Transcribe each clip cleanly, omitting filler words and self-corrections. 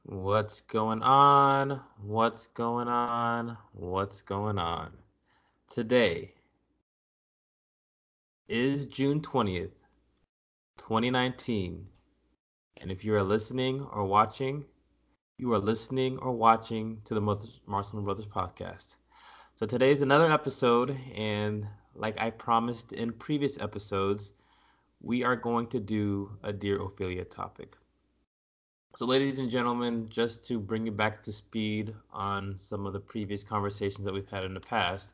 What's going on? What's going on? What's going on? Today is June 20th, 2019. And if you are listening or watching, you are listening or watching to the Marcelin Brothers podcast. So today is another episode, and like I promised in previous episodes, we are going to do a Dear Ophelia topic. So, ladies and gentlemen, just to bring you back to speed on some of the previous conversations that we've had in the past,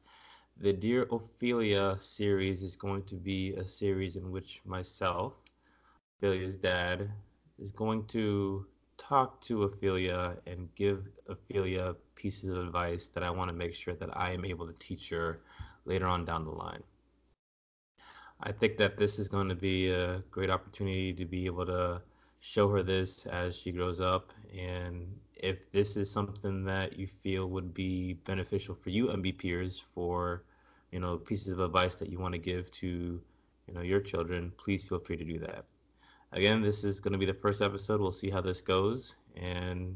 the Dear Ophelia series is going to be a series in which myself, Ophelia's dad, is going to talk to Ophelia and give Ophelia pieces of advice that I want to make sure that I am able to teach her later on down the line. I think that this is going to be a great opportunity to be able to show her this as she grows up. And if this is something that you feel would be beneficial for you MBPers for, pieces of advice that you want to give to, your children, please feel free to do that. Again, this is going to be the first episode. We'll see how this goes, and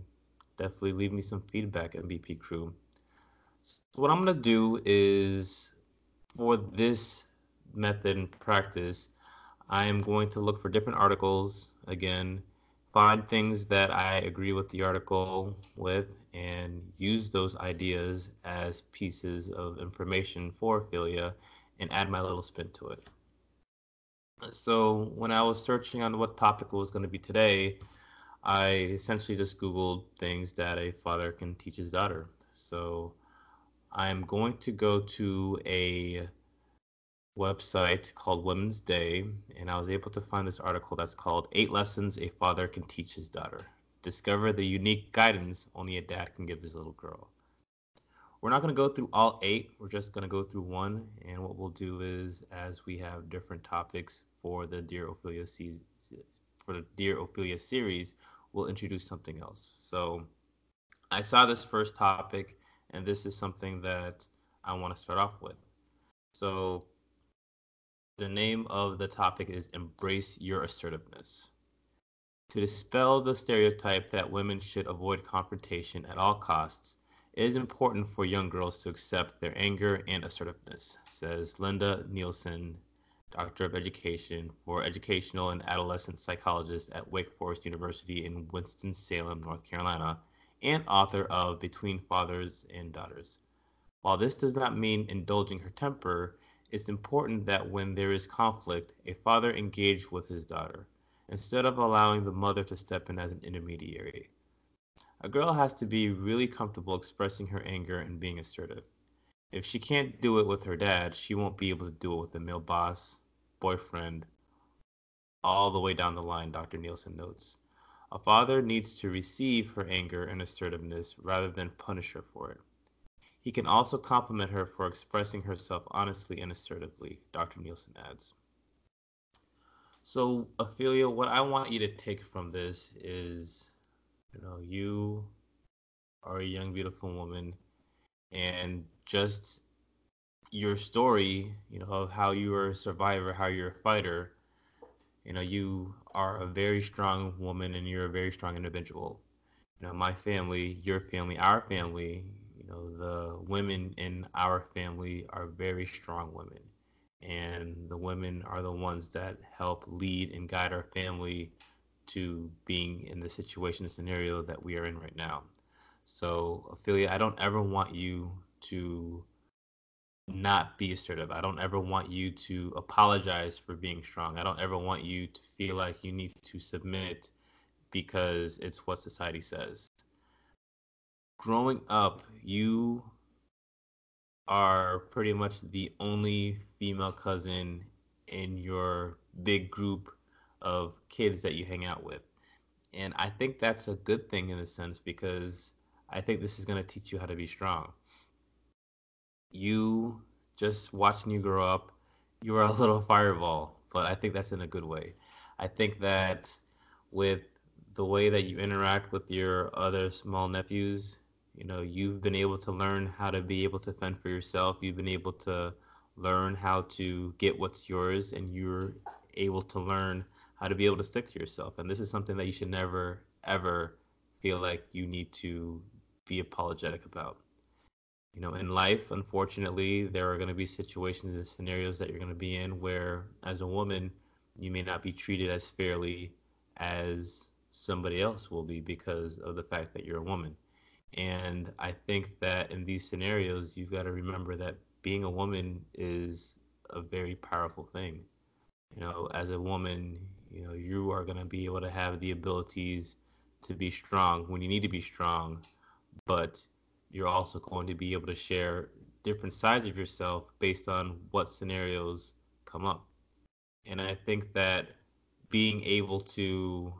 definitely leave me some feedback, MBP crew. So what I'm going to do is for this method and practice, I am going to look for different articles again, find things that I agree with the article with, and use those ideas as pieces of information for Ophelia and add my little spin to it. So when I was searching on what topic was going to be today, I essentially just Googled things that a father can teach his daughter. So I'm going to go to a website called Women's Day, and I was able to find this article that's called 8 Lessons a Father Can Teach His Daughter. Discover the unique guidance only a dad can give his little girl. We're not going to go through all 8, we're just going to go through one, and what we'll do is, as we have different topics for the Dear Ophelia series, we'll introduce something else. So I saw this first topic, and this is something that I want to start off with. So the name of the topic is Embrace Your Assertiveness. To dispel the stereotype that women should avoid confrontation at all costs, it is important for young girls to accept their anger and assertiveness, says Linda Nielsen, Doctor of Education for Educational and Adolescent Psychologist at Wake Forest University in Winston-Salem, North Carolina, and author of Between Fathers and Daughters. While this does not mean indulging her temper, it's important that when there is conflict, a father engage with his daughter, instead of allowing the mother to step in as an intermediary. A girl has to be really comfortable expressing her anger and being assertive. If she can't do it with her dad, she won't be able to do it with a male boss, boyfriend, all the way down the line, Dr. Nielsen notes. A father needs to receive her anger and assertiveness rather than punish her for it. He can also compliment her for expressing herself honestly and assertively, Dr. Nielsen adds. So, Ophelia, what I want you to take from this is, you are a young, beautiful woman, and just your story, of how you were a survivor, how you're a fighter, you are a very strong woman and you're a very strong individual. My family, your family, our family, the women in our family are very strong women. And the women are the ones that help lead and guide our family to being in the situation, the scenario that we are in right now. So, Ophelia, I don't ever want you to not be assertive. I don't ever want you to apologize for being strong. I don't ever want you to feel like you need to submit because it's what society says. Growing up, you are pretty much the only female cousin in your big group of kids that you hang out with. And I think that's a good thing in a sense because I think this is going to teach you how to be strong. You just watching you grow up, you are a little fireball, but I think that's in a good way. I think that with the way that you interact with your other small nephews, you've been able to learn how to be able to fend for yourself. You've been able to learn how to get what's yours, and you're able to learn how to be able to stick to yourself. And this is something that you should never, ever feel like you need to be apologetic about. In life, unfortunately, there are going to be situations and scenarios that you're going to be in where, as a woman, you may not be treated as fairly as somebody else will be because of the fact that you're a woman. And I think that in these scenarios, you've got to remember that being a woman is a very powerful thing. As a woman, you are going to be able to have the abilities to be strong when you need to be strong, but you're also going to be able to share different sides of yourself based on what scenarios come up. And I think that being able to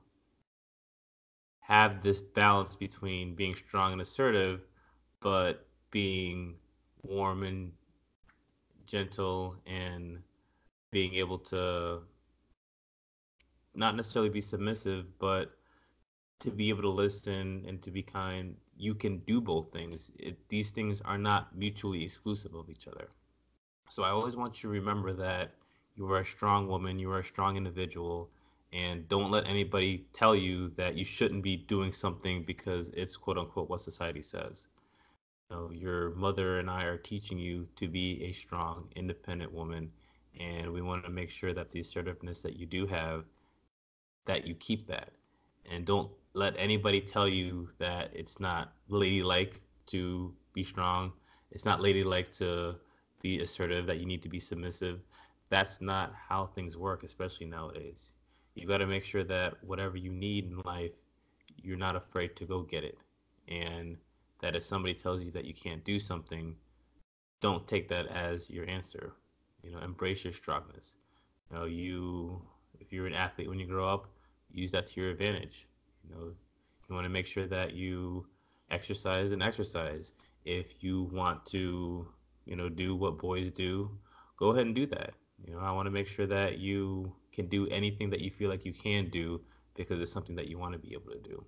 have this balance between being strong and assertive, but being warm and gentle and being able to not necessarily be submissive, but to be able to listen and to be kind, you can do both things. These things are not mutually exclusive of each other. So I always want you to remember that you are a strong woman, you are a strong individual, and don't let anybody tell you that you shouldn't be doing something because it's quote unquote what society says. Your mother and I are teaching you to be a strong, independent woman, and we want to make sure that the assertiveness that you do have, that you keep that. And don't let anybody tell you that it's not ladylike to be strong. It's not ladylike to be assertive, that you need to be submissive. That's not how things work, especially nowadays. You got to make sure that whatever you need in life, you're not afraid to go get it. And that if somebody tells you that you can't do something, don't take that as your answer. Embrace your strongness. If you're an athlete when you grow up, use that to your advantage. You want to make sure that you exercise and exercise. If you want to, do what boys do, go ahead and do that. I want to make sure that you can do anything that you feel like you can do because it's something that you want to be able to do.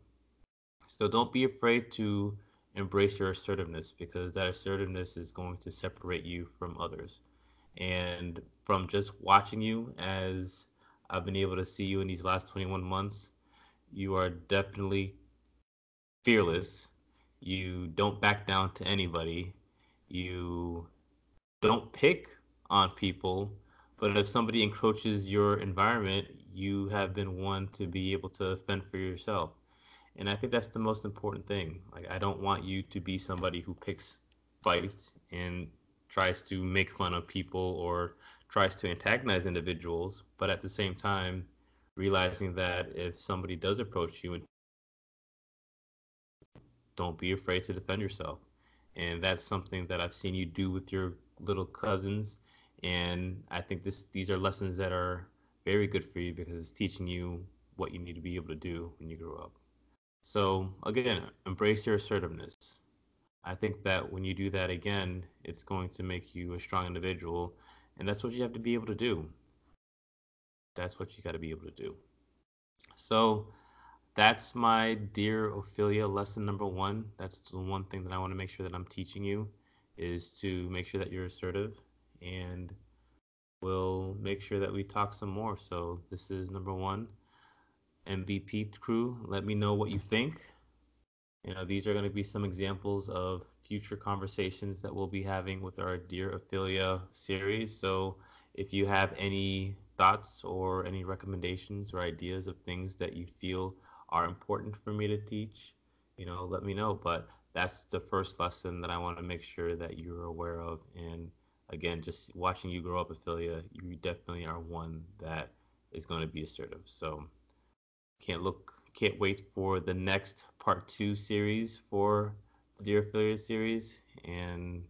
So don't be afraid to embrace your assertiveness because that assertiveness is going to separate you from others. And from just watching you as I've been able to see you in these last 21 months, you are definitely fearless. You don't back down to anybody. You don't pick on people. But if somebody encroaches your environment, you have been one to be able to fend for yourself. And I think that's the most important thing. Like, I don't want you to be somebody who picks fights and tries to make fun of people or tries to antagonize individuals, but at the same time, realizing that if somebody does approach you, and don't be afraid to defend yourself. And that's something that I've seen you do with your little cousins. And I think these are lessons that are very good for you because it's teaching you what you need to be able to do when you grow up. So again, embrace your assertiveness. I think that when you do that again, it's going to make you a strong individual, and that's what you have to be able to do. That's what you got to be able to do. So that's my dear Ophelia lesson number one. That's the one thing that I want to make sure that I'm teaching you is to make sure that you're assertive, and we'll make sure that we talk some more. So this is number one. MBP crew, let me know what you think. These are going to be some examples of future conversations that we'll be having with our Dear Ophelia series. So if you have any thoughts or any recommendations or ideas of things that you feel are important for me to teach, let me know. But that's the first lesson that I want to make sure that you're aware of. And again, just watching you grow up, Ophelia, you definitely are one that is going to be assertive. So can't wait for the next part two series for the Dear Affiliate series. And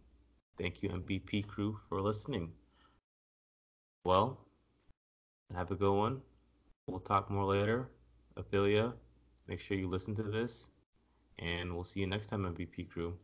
thank you, MBP crew, for listening. Well, have a good one. We'll talk more later. Ophelia, make sure you listen to this, and we'll see you next time, MBP crew.